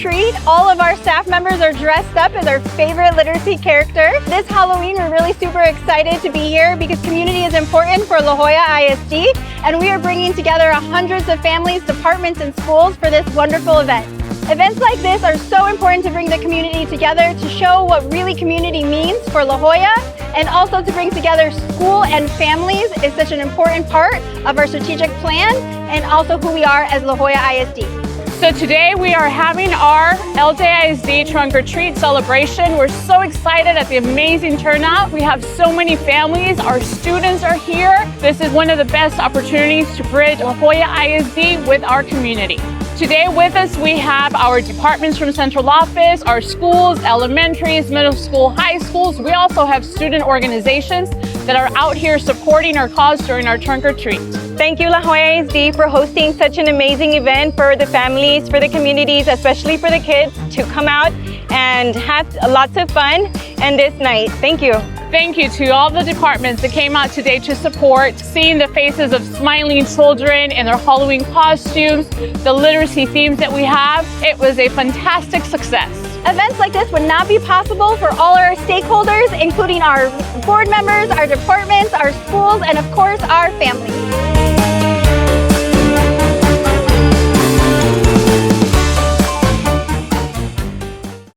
treat. All of our staff members are dressed up as our favorite literacy character. This Halloween, we're really super excited to be here because community is important for La Joya ISD, and we are bringing together hundreds of families, departments, and schools for this wonderful event. Events like this are so important to bring the community together, to show what really community means for La Joya, and also to bring together school and families is such an important part of our strategic plan and also who we are as La Joya ISD. So today we are having our LJ ISD Trunk or Treat celebration. We're so excited at the amazing turnout. We have so many families. Our students are here. This is one of the best opportunities to bridge La Joya ISD with our community. Today with us we have our departments from central office, our schools, elementaries, middle school, high schools. We also have student organizations that are out here supporting our cause during our Trunk or Treat. Thank you, La Joya ISD, for hosting such an amazing event for the families, for the communities, especially for the kids to come out and have lots of fun and this night. Thank you. Thank you to all the departments that came out today to support, seeing the faces of smiling children in their Halloween costumes, the literacy themes that we have. It was a fantastic success. Events like this would not be possible for all our stakeholders, including our board members, our departments, our schools, and of course, our families.